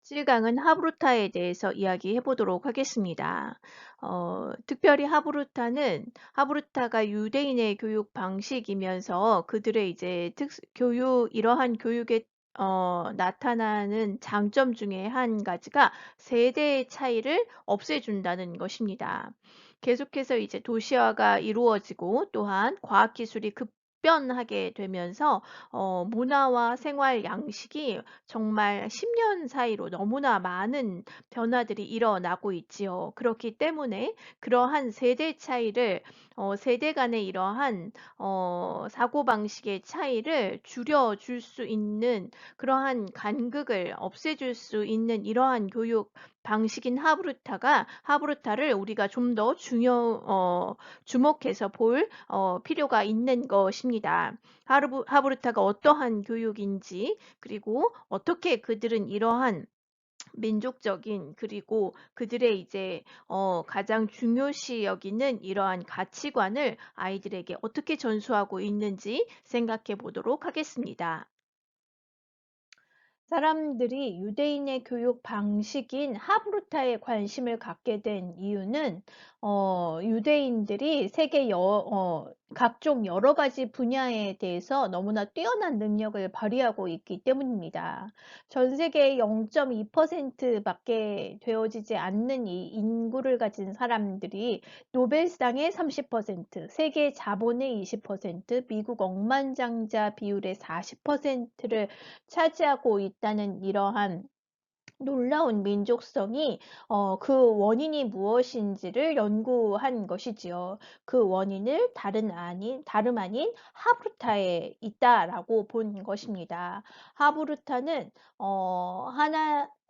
찔강은 하브루타에 대해서 이야기해 보도록 하겠습니다. 특별히 하브루타가 유대인의 교육 방식이면서 그들의 이제 이러한 교육에 나타나는 장점 중에 한 가지가 세대의 차이를 없애준다는 것입니다. 계속해서 이제 도시화가 이루어지고 또한 과학기술이 급변하게 되면서 문화와 생활 양식이 정말 10년 사이로 너무나 많은 변화들이 일어나고 있지요. 그렇기 때문에 그러한 세대 차이를 세대 간의 이러한 사고방식의 차이를 줄여줄 수 있는 그러한 간극을 없애줄 수 있는 이러한 교육 방식인 하브루타를 우리가 좀 더 주목해서 볼 필요가 있는 것입니다. 하브루타가 어떠한 교육인지 그리고 어떻게 그들은 이러한 민족적인 그리고 그들의 이제 가장 중요시 여기는 이러한 가치관을 아이들에게 어떻게 전수하고 있는지 생각해 보도록 하겠습니다. 사람들이 유대인의 교육 방식인 하브루타에 관심을 갖게 된 이유는 유대인들이 각종 여러 가지 분야에 대해서 너무나 뛰어난 능력을 발휘하고 있기 때문입니다. 전 세계의 0.2%밖에 되어지지 않는 이 인구를 가진 사람들이 노벨상의 30%, 세계 자본의 20%, 미국 억만장자 비율의 40%를 차지하고 있다는 이러한 놀라운 민족성이 그 원인이 무엇인지를 연구한 것이지요. 그 원인을 다름 아닌 하브루타에 있다라고 본 것입니다. 하브루타는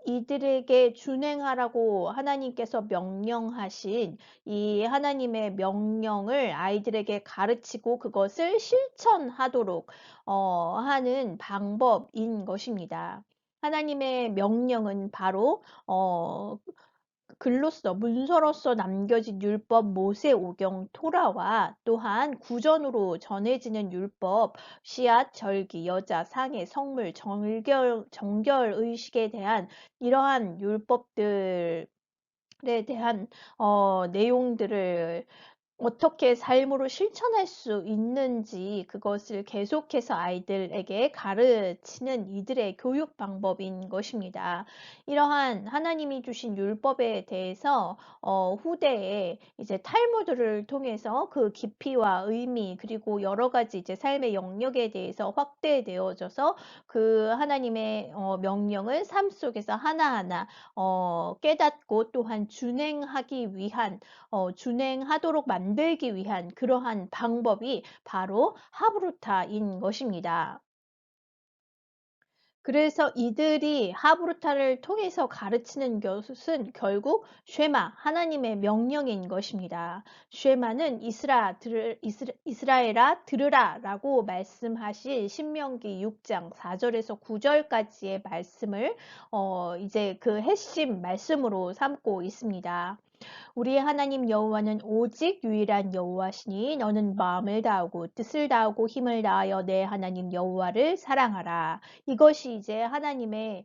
이들에게 준행하라고 하나님께서 명령하신 이 하나님의 명령을 아이들에게 가르치고 그것을 실천하도록 하는 방법인 것입니다. 하나님의 명령은 바로 문서로서 남겨진 율법 모세오경 토라와 또한 구전으로 전해지는 율법 씨앗, 절기, 여자, 상해, 성물, 정결 의식에 대한 이러한 율법들에 대한 내용들을 어떻게 삶으로 실천할 수 있는지 그것을 계속해서 아이들에게 가르치는 이들의 교육 방법인 것입니다. 이러한 하나님이 주신 율법에 대해서 후대에 이제 탈무드를 통해서 그 깊이와 의미 그리고 여러 가지 이제 삶의 영역에 대해서 확대되어져서 그 하나님의 명령을 삶 속에서 하나하나 깨닫고 또한 준행하도록 만들기 위한 그러한 방법이 바로 하브루타인 것입니다. 그래서 이들이 하브루타를 통해서 가르치는 것은 결국 쉐마, 하나님의 명령인 것입니다. 쉐마는 이스라엘아 들으라 라고 말씀하신 신명기 6장 4절에서 9절까지의 말씀을 이제 그 핵심 말씀으로 삼고 있습니다. 우리의 하나님 여호와는 오직 유일한 여호와시니 너는 마음을 다하고 뜻을 다하고 힘을 다하여 내 하나님 여호와를 사랑하라. 이것이 이제 하나님의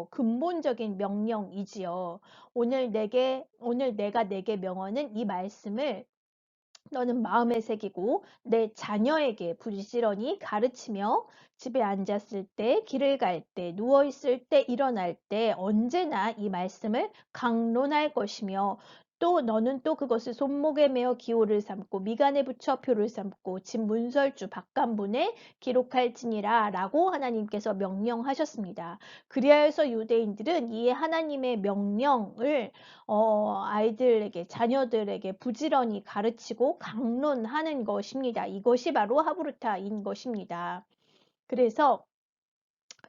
근본적인 명령이지요. 오늘 내가 내게 명하는 이 말씀을 너는 마음에 새기고 내 자녀에게 부지런히 가르치며 집에 앉았을 때, 길을 갈 때, 누워 있을 때, 일어날 때 언제나 이 말씀을 강론할 것이며 또 너는 또 그것을 손목에 메어 기호를 삼고 미간에 붙여 표를 삼고 집 문설주 바깥문에 기록할지니라 라고 하나님께서 명령하셨습니다. 그리하여서 유대인들은 이 하나님의 명령을 아이들에게, 자녀들에게 부지런히 가르치고 강론하는 것입니다. 이것이 바로 하브루타인 것입니다. 그래서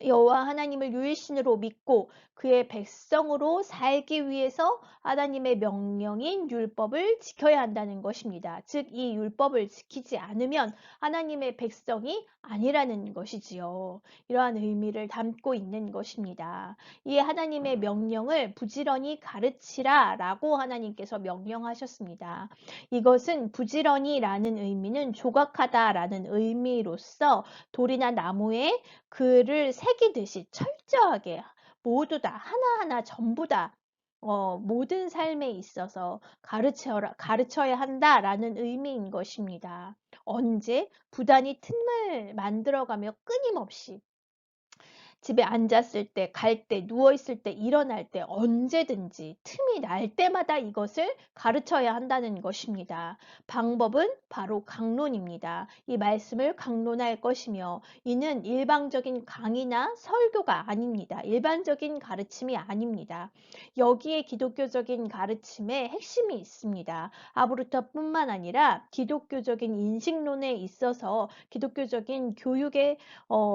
여호와 하나님을 유일신으로 믿고 그의 백성으로 살기 위해서 하나님의 명령인 율법을 지켜야 한다는 것입니다. 즉, 이 율법을 지키지 않으면 하나님의 백성이 아니라는 것이지요. 이러한 의미를 담고 있는 것입니다. 이 하나님의 명령을 부지런히 가르치라 라고 하나님께서 명령하셨습니다. 이것은 부지런히라는 의미는 조각하다라는 의미로서 돌이나 나무에 글을 새기듯이 철저하게 모두 다 하나하나 전부 다 모든 삶에 있어서 가르쳐야 한다라는 의미인 것입니다. 언제? 부단히 틈을 만들어가며 끊임없이 집에 앉았을 때, 갈 때, 누워있을 때, 일어날 때, 언제든지 틈이 날 때마다 이것을 가르쳐야 한다는 것입니다. 방법은 바로 강론입니다. 이 말씀을 강론할 것이며, 이는 일방적인 강의나 설교가 아닙니다. 일반적인 가르침이 아닙니다. 여기에 기독교적인 가르침의 핵심이 있습니다. 아브루타뿐만 아니라 기독교적인 인식론에 있어서 기독교적인 교육의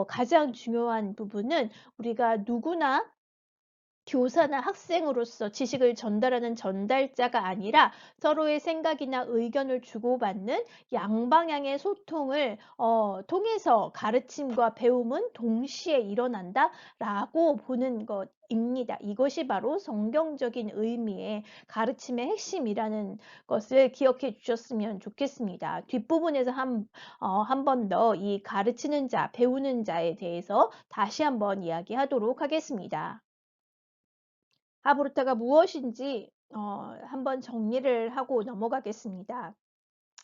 가장 중요한 부분은 우리가 누구나 교사나 학생으로서 지식을 전달하는 전달자가 아니라 서로의 생각이나 의견을 주고받는 양방향의 소통을 통해서 가르침과 배움은 동시에 일어난다라고 보는 것입니다. 이것이 바로 성경적인 의미의 가르침의 핵심이라는 것을 기억해 주셨으면 좋겠습니다. 뒷부분에서 한 번 더 이 가르치는 자, 배우는 자에 대해서 다시 한번 이야기하도록 하겠습니다. 하브루타가 무엇인지 한번 정리를 하고 넘어가겠습니다.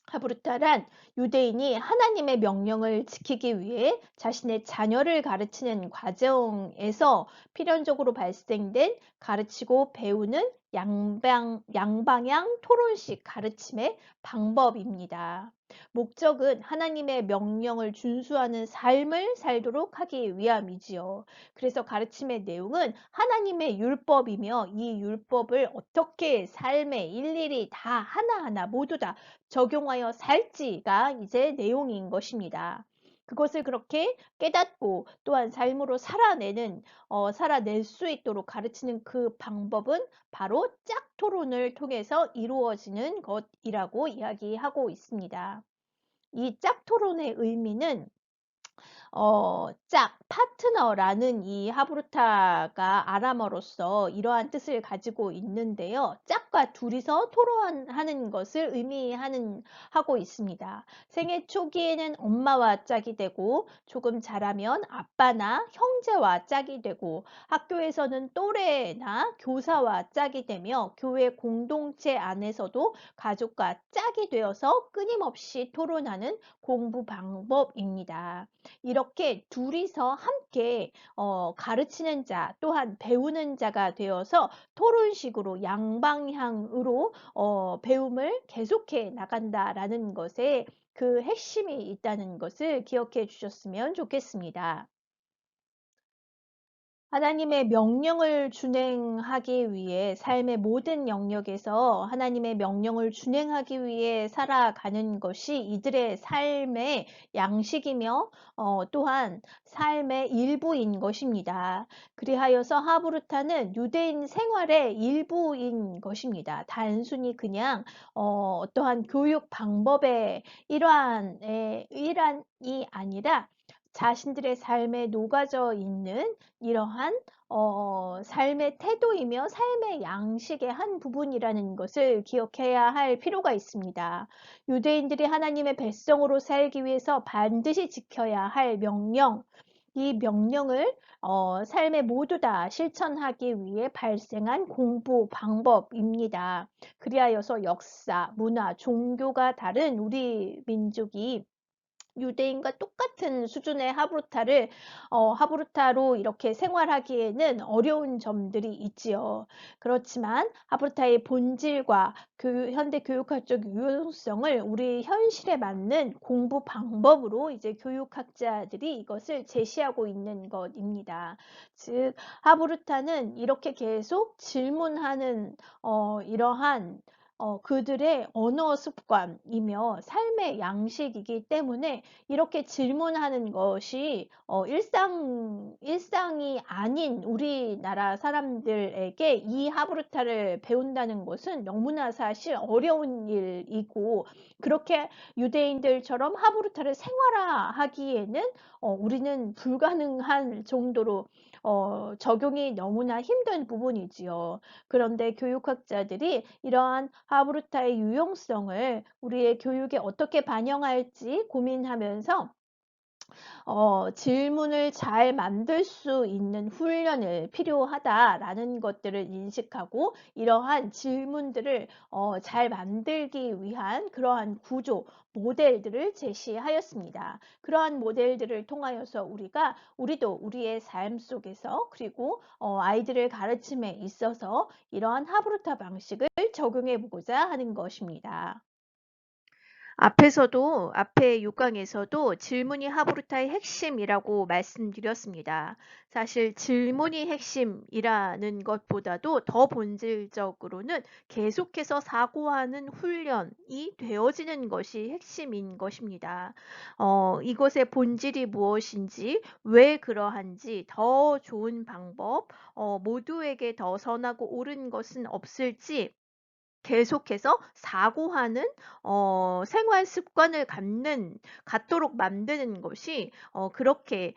하브루타란 유대인이 하나님의 명령을 지키기 위해 자신의 자녀를 가르치는 과정에서 필연적으로 발생된 가르치고 배우는 양방향 토론식 가르침의 방법입니다. 목적은 하나님의 명령을 준수하는 삶을 살도록 하기 위함이지요. 그래서 가르침의 내용은 하나님의 율법이며 이 율법을 어떻게 삶에 일일이 다 하나하나 모두 다 적용하여 살지가 이제 내용인 것입니다. 그것을 그렇게 깨닫고 또한 삶으로 살아낼 수 있도록 가르치는 그 방법은 바로 짝토론을 통해서 이루어지는 것이라고 이야기하고 있습니다. 이 짝토론의 의미는 파트너라는 이 하브루타가 아람어로서 이러한 뜻을 가지고 있는데요. 짝과 둘이서 토론하는 것을 하고 있습니다. 생애 초기에는 엄마와 짝이 되고 조금 자라면 아빠나 형제와 짝이 되고 학교에서는 또래나 교사와 짝이 되며 교회 공동체 안에서도 가족과 짝이 되어서 끊임없이 토론하는 공부 방법입니다. 이렇게 둘이서 함께 가르치는 자 또한 배우는 자가 되어서 토론식으로 양방향으로 배움을 계속해 나간다라는 것에 그 핵심이 있다는 것을 기억해 주셨으면 좋겠습니다. 하나님의 명령을 준행하기 위해 삶의 모든 영역에서 하나님의 명령을 준행하기 위해 살아가는 것이 이들의 삶의 양식이며 또한 삶의 일부인 것입니다. 그리하여서 하브루타는 유대인 생활의 일부인 것입니다. 단순히 그냥 어떠한 교육 방법의 일환이 아니라 자신들의 삶에 녹아져 있는 이러한 삶의 태도이며 삶의 양식의 한 부분이라는 것을 기억해야 할 필요가 있습니다. 유대인들이 하나님의 백성으로 살기 위해서 반드시 지켜야 할 명령, 이 명령을 삶에 모두 다 실천하기 위해 발생한 공부 방법입니다. 그리하여서 역사, 문화, 종교가 다른 우리 민족이 유대인과 똑같은 수준의 하브루타로 이렇게 생활하기에는 어려운 점들이 있지요. 그렇지만 하브루타의 본질과 현대 교육학적 유용성을 우리 현실에 맞는 공부 방법으로 이제 교육학자들이 이것을 제시하고 있는 것입니다. 즉 하브루타는 이렇게 계속 질문하는 이러한 그들의 언어 습관이며 삶의 양식이기 때문에 이렇게 질문하는 것이 일상이 아닌 우리나라 사람들에게 이 하브루타를 배운다는 것은 너무나 사실 어려운 일이고 그렇게 유대인들처럼 하브루타를 생활화하기에는 우리는 불가능한 정도로 적용이 너무나 힘든 부분이지요. 그런데 교육학자들이 이러한 하브루타의 유용성을 우리의 교육에 어떻게 반영할지 고민하면서 질문을 잘 만들 수 있는 훈련을 필요하다라는 것들을 인식하고 이러한 질문들을 잘 만들기 위한 그러한 구조, 모델들을 제시하였습니다. 그러한 모델들을 통하여서 우리도 우리의 삶 속에서 그리고 아이들을 가르침에 있어서 이러한 하브루타 방식을 적용해 보고자 하는 것입니다. 앞에 6강에서도 질문이 하브루타의 핵심이라고 말씀드렸습니다. 사실 질문이 핵심이라는 것보다도 더 본질적으로는 계속해서 사고하는 훈련이 되어지는 것이 핵심인 것입니다. 이것의 본질이 무엇인지, 왜 그러한지, 더 좋은 방법, 모두에게 더 선하고 옳은 것은 없을지, 계속해서 사고하는 생활 습관을 갖도록 만드는 것이 그렇게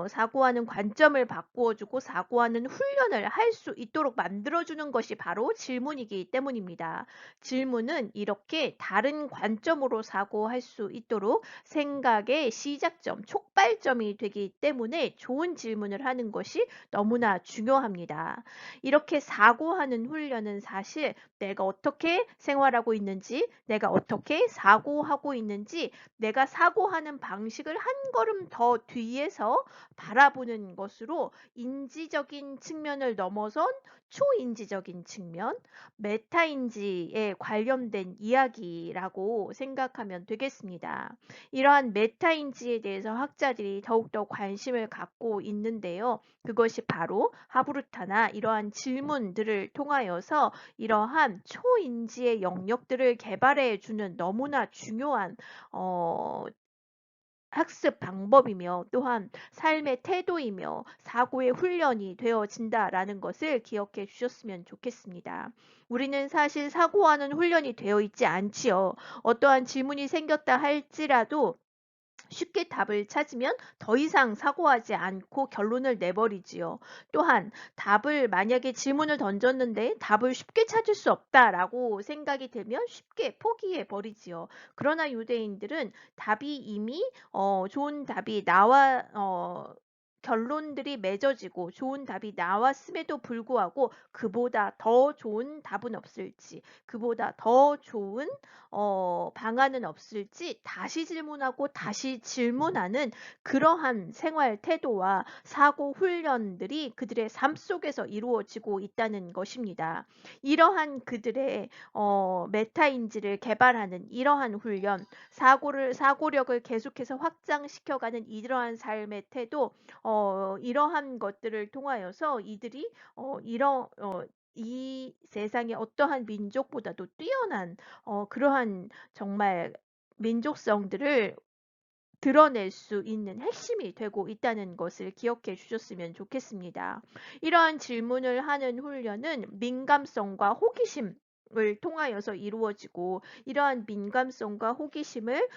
사고하는 관점을 바꾸어 주고 사고하는 훈련을 할 수 있도록 만들어 주는 것이 바로 질문이기 때문입니다. 질문은 이렇게 다른 관점으로 사고할 수 있도록 생각의 시작점, 촉발점이 되기 때문에 좋은 질문을 하는 것이 너무나 중요합니다. 이렇게 사고하는 훈련은 사실 내가 어떻게 생활하고 있는지, 내가 어떻게 사고하고 있는지, 내가 사고하는 방식을 한 걸음 더 뒤에서 바라보는 것으로 인지적인 측면을 넘어선 초인지적인 측면, 메타인지에 관련된 이야기라고 생각하면 되겠습니다. 이러한 메타인지에 대해서 학자들이 더욱더 관심을 갖고 있는데요. 그것이 바로 하브루타나 이러한 질문들을 통하여서 이러한 초인지의 영역들을 개발해 주는 너무나 중요한 학습 방법이며 또한 삶의 태도이며 사고의 훈련이 되어진다라는 것을 기억해 주셨으면 좋겠습니다. 우리는 사실 사고하는 훈련이 되어 있지 않지요. 어떠한 질문이 생겼다 할지라도 쉽게 답을 찾으면 더 이상 사고하지 않고 결론을 내버리지요. 또한 만약에 질문을 던졌는데 답을 쉽게 찾을 수 없다라고 생각이 되면 쉽게 포기해 버리지요. 그러나 유대인들은 답이 이미 좋은 답이 결론들이 맺어지고 좋은 답이 나왔음에도 불구하고 그보다 더 좋은 답은 없을지, 그보다 더 좋은 방안은 없을지 다시 질문하고 다시 질문하는 그러한 생활 태도와 사고 훈련들이 그들의 삶 속에서 이루어지고 있다는 것입니다. 이러한 그들의 메타인지를 개발하는 이러한 훈련, 사고력을 계속해서 확장시켜가는 이러한 삶의 태도, 이러한 것들을 통하여서 이들이 이 세상의 어떠한 민족보다도 뛰어난 그러한 정말 민족성들을 드러낼 수 있는 핵심이 되고 있다는 것을 기억해 주셨으면 좋겠습니다. 이러한 질문을 하는 훈련은 민감성과 호기심을 통하여서 이루어지고 이러한 민감성과 호기심을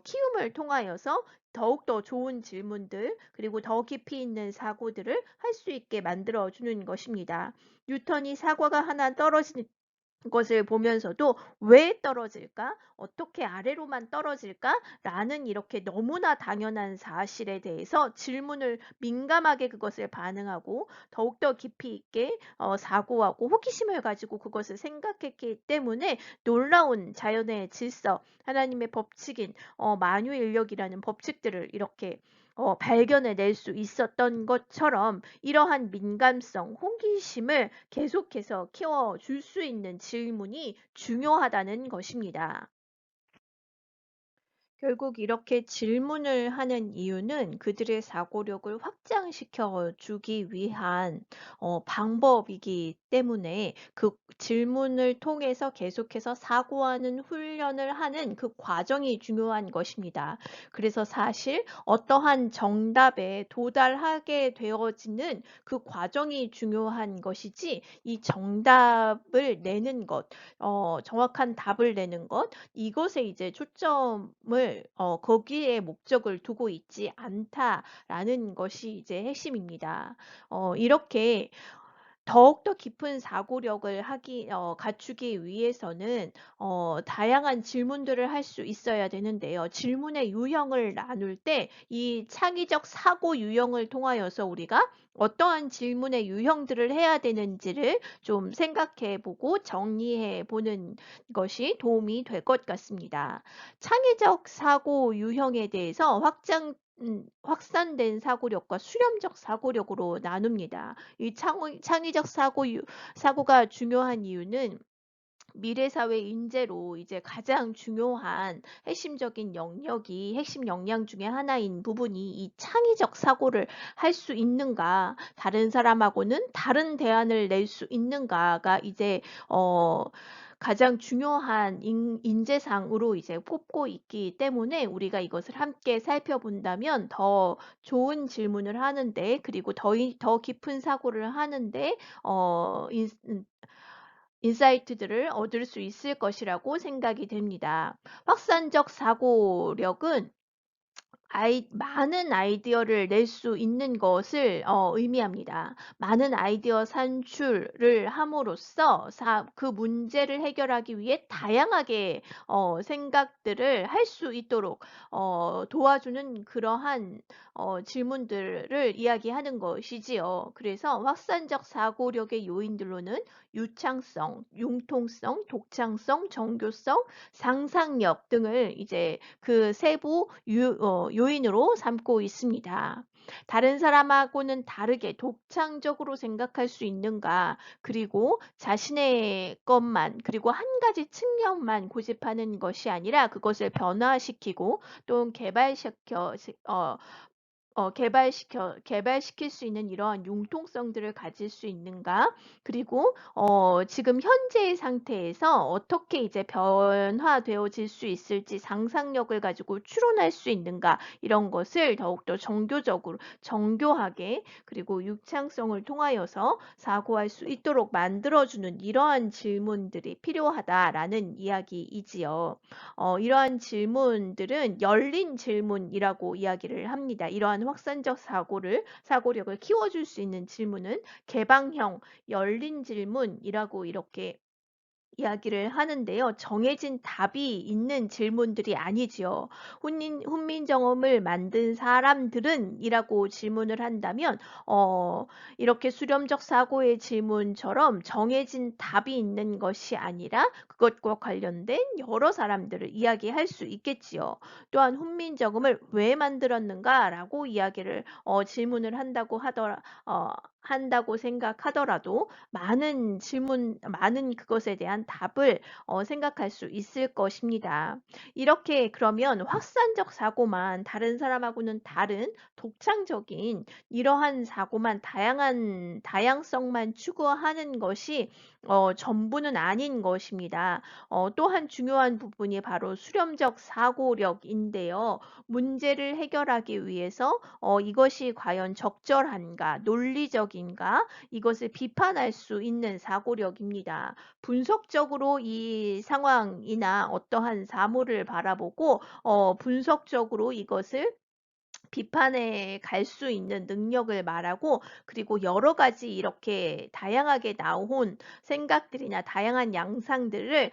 키움을 통하여서 더욱더 좋은 질문들 그리고 더 깊이 있는 사고들을 할 수 있게 만들어 주는 것입니다. 뉴턴이 사과가 하나 떨어진 것을 보면서도 왜 떨어질까? 어떻게 아래로만 떨어질까? 라는 이렇게 너무나 당연한 사실에 대해서 질문을 민감하게 그것을 반응하고 더욱더 깊이 있게 사고하고 호기심을 가지고 그것을 생각했기 때문에 놀라운 자연의 질서, 하나님의 법칙인 만유인력이라는 법칙들을 이렇게 발견해낼 수 있었던 것처럼 이러한 민감성, 호기심을 계속해서 키워줄 수 있는 질문이 중요하다는 것입니다. 결국 이렇게 질문을 하는 이유는 그들의 사고력을 확장시켜 주기 위한 방법이기 때문에 그 질문을 통해서 계속해서 사고하는 훈련을 하는 그 과정이 중요한 것입니다. 그래서 사실 어떠한 정답에 도달하게 되어지는 그 과정이 중요한 것이지 이 정답을 내는 것, 정확한 답을 내는 것, 이것에 이제 초점을 거기에 목적을 두고 있지 않다라는 것이 이제 핵심입니다. 이렇게 더욱더 깊은 사고력을 갖추기 위해서는 다양한 질문들을 할 수 있어야 되는데요. 질문의 유형을 나눌 때 이 창의적 사고 유형을 통하여서 우리가 어떠한 질문의 유형들을 해야 되는지를 좀 생각해 보고 정리해 보는 것이 도움이 될 것 같습니다. 창의적 사고 유형에 대해서 확산된 사고력과 수렴적 사고력으로 나눕니다. 이 창의적 사고가 중요한 이유는 미래 사회 인재로 이제 가장 중요한 핵심 역량 중에 하나인 부분이 이 창의적 사고를 할 수 있는가, 다른 사람하고는 다른 대안을 낼 수 있는가가 이제 가장 중요한 인재상으로 이제 뽑고 있기 때문에 우리가 이것을 함께 살펴본다면 더 좋은 질문을 하는데, 그리고 더 깊은 사고를 하는데 어, 인, 인사이트들을 얻을 수 있을 것이라고 생각이 됩니다. 확산적 사고력은 많은 아이디어를 낼 수 있는 것을 의미합니다. 많은 아이디어 산출을 함으로써 그 문제를 해결하기 위해 다양하게 생각들을 할 수 있도록 도와주는 그러한 질문들을 이야기하는 것이지요. 그래서 확산적 사고력의 요인들로는 유창성, 융통성, 독창성, 정교성, 상상력 등을 이제 그 세부 요인으로 삼고 있습니다. 다른 사람하고는 다르게 독창적으로 생각할 수 있는가, 그리고 자신의 것만, 그리고 한 가지 측면만 고집하는 것이 아니라 그것을 변화시키고 또 개발시킬 수 있는 이러한 융통성들을 가질 수 있는가? 그리고 지금 현재의 상태에서 어떻게 이제 변화되어질 수 있을지 상상력을 가지고 추론할 수 있는가? 이런 것을 더욱더 정교하게, 그리고 육창성을 통하여서 사고할 수 있도록 만들어주는 이러한 질문들이 필요하다라는 이야기이지요. 이러한 질문들은 열린 질문이라고 이야기를 합니다. 이러한 확산적 사고력을 키워줄 수 있는 질문은 개방형, 열린 질문이라고 이렇게 이야기를 하는데요. 정해진 답이 있는 질문들이 아니지요. 훈민정음을 만든 사람들은 이라고 질문을 한다면 이렇게 수렴적 사고의 질문처럼 정해진 답이 있는 것이 아니라 그것과 관련된 여러 사람들을 이야기할 수 있겠지요. 또한 훈민정음을 왜 만들었는가라고 질문을 한다고 생각하더라도 많은 그것에 대한 답을 생각할 수 있을 것입니다. 이렇게 그러면 확산적 사고만, 다른 사람하고는 다른 독창적인 이러한 사고만, 다양성만 추구하는 것이 전부는 아닌 것입니다. 또한 중요한 부분이 바로 수렴적 사고력인데요. 문제를 해결하기 위해서 이것이 과연 적절한가, 논리적인가, 이것을 비판할 수 있는 사고력입니다. 분석적으로 이 상황이나 어떠한 사물을 바라보고 분석적으로 이것을 비판에 갈 수 있는 능력을 말하고, 그리고 여러 가지 이렇게 다양하게 나온 생각들이나 다양한 양상들을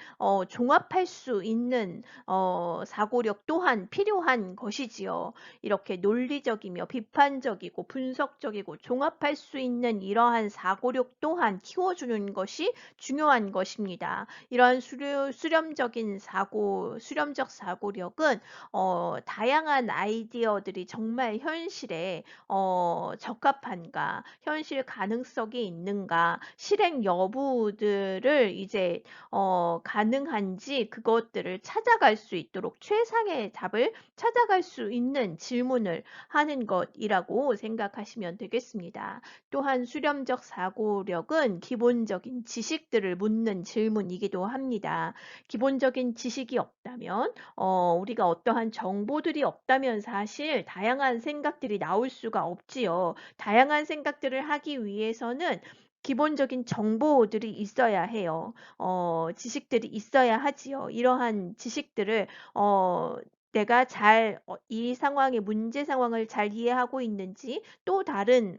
종합할 수 있는 사고력 또한 필요한 것이지요. 이렇게 논리적이며 비판적이고 분석적이고 종합할 수 있는 이러한 사고력 또한 키워주는 것이 중요한 것입니다. 이러한 수렴적 사고력은 다양한 아이디어들이 정말 현실에 적합한가, 현실 가능성이 있는가, 실행 여부들을 이제 가능한지 그것들을 찾아갈 수 있도록 최상의 답을 찾아갈 수 있는 질문을 하는 것이라고 생각하시면 되겠습니다. 또한 수렴적 사고력은 기본적인 지식들을 묻는 질문이기도 합니다. 기본적인 지식이 없다면 우리가 어떠한 정보들이 없다면 사실 다양한 생각들이 나올 수가 없지요. 다양한 생각들을 하기 위해서는 기본적인 정보들이 있어야 해요. 지식들이 있어야 하지요. 이러한 지식들을 내가 이 문제 상황을 잘 이해하고 있는지, 또 다른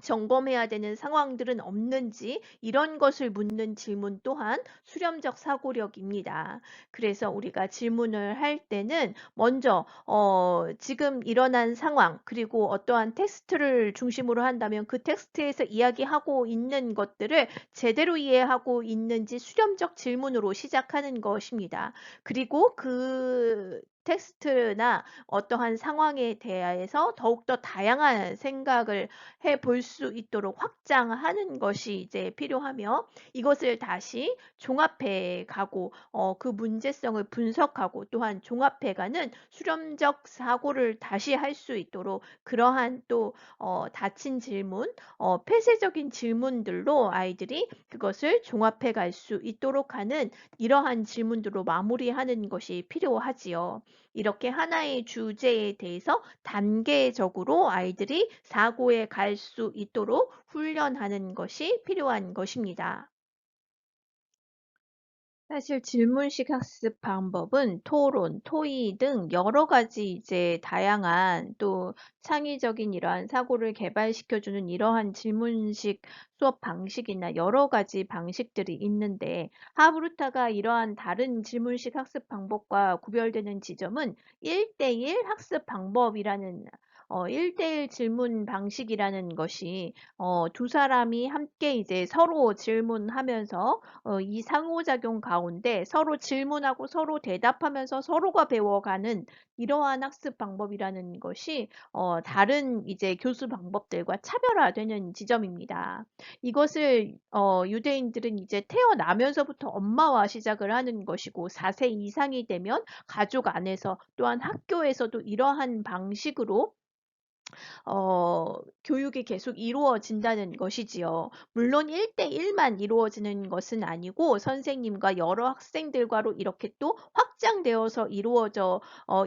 점검해야 되는 상황들은 없는지 이런 것을 묻는 질문 또한 수렴적 사고력입니다. 그래서 우리가 질문을 할 때는 먼저 지금 일어난 상황 그리고 어떠한 텍스트를 중심으로 한다면 그 텍스트에서 이야기하고 있는 것들을 제대로 이해하고 있는지 수렴적 질문으로 시작하는 것입니다. 그리고 그 텍스트나 어떠한 상황에 대해서 더욱더 다양한 생각을 해 볼 수 있도록 확장하는 것이 이제 필요하며 이것을 다시 종합해 가고 그 문제성을 분석하고 또한 종합해 가는 수렴적 사고를 다시 할 수 있도록 그러한 또 닫힌 질문, 폐쇄적인 질문들로 아이들이 그것을 종합해 갈 수 있도록 하는 이러한 질문들로 마무리하는 것이 필요하지요. 이렇게 하나의 주제에 대해서 단계적으로 아이들이 사고에 갈 수 있도록 훈련하는 것이 필요한 것입니다. 사실 질문식 학습 방법은 토론, 토의 등 여러 가지 이제 다양한 또 창의적인 이러한 사고를 개발시켜주는 이러한 질문식 수업 방식이나 여러 가지 방식들이 있는데 하브루타가 이러한 다른 질문식 학습 방법과 구별되는 지점은 1대1 학습 방법이라는 1대1 질문 방식이라는 것이 두 사람이 함께 이제 서로 질문하면서 이 상호작용 가운데 서로 질문하고 서로 대답하면서 서로가 배워가는 이러한 학습 방법이라는 것이 다른 이제 교수 방법들과 차별화되는 지점입니다. 이것을 유대인들은 이제 태어나면서부터 엄마와 시작을 하는 것이고 4세 이상이 되면 가족 안에서 또한 학교에서도 이러한 방식으로 교육이 계속 이루어진다는 것이지요. 물론 1대1만 이루어지는 것은 아니고 선생님과 여러 학생들과로 이렇게 또 확장되어서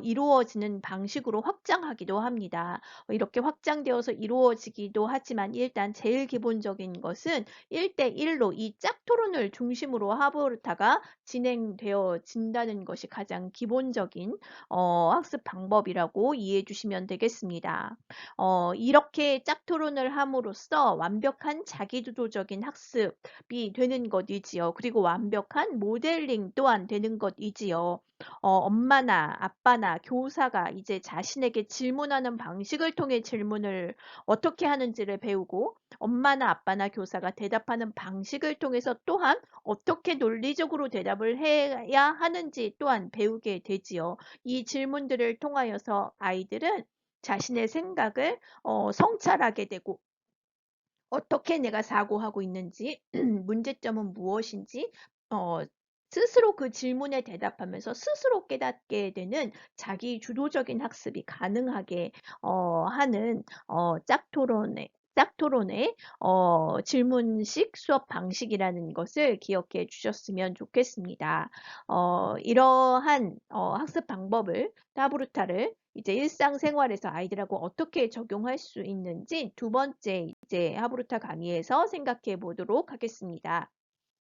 이루어지는 방식으로 확장하기도 합니다. 이렇게 확장되어서 이루어지기도 하지만 일단 제일 기본적인 것은 1대1로 이 짝토론을 중심으로 하브르타가 진행되어진다는 것이 가장 기본적인 학습 방법이라고 이해해 주시면 되겠습니다. 이렇게 짝토론을 함으로써 완벽한 자기주도적인 학습이 되는 것이지요. 그리고 완벽한 모델링 또한 되는 것이지요. 엄마나 아빠나 교사가 이제 자신에게 질문하는 방식을 통해 질문을 어떻게 하는지를 배우고 엄마나 아빠나 교사가 대답하는 방식을 통해서 또한 어떻게 논리적으로 대답을 해야 하는지 또한 배우게 되지요. 이 질문들을 통하여서 아이들은 자신의 생각을 성찰하게 되고 어떻게 내가 사고하고 있는지 문제점은 무엇인지 어, 스스로 그 질문에 대답하면서 스스로 깨닫게 되는 자기 주도적인 학습이 가능하게 하는 짝토론의 질문식 수업 방식이라는 것을 기억해 주셨으면 좋겠습니다. 이러한 학습 방법을 타브루타를 이제 일상생활에서 아이들하고 어떻게 적용할 수 있는지 두 번째 이제 하브루타 강의에서 생각해 보도록 하겠습니다.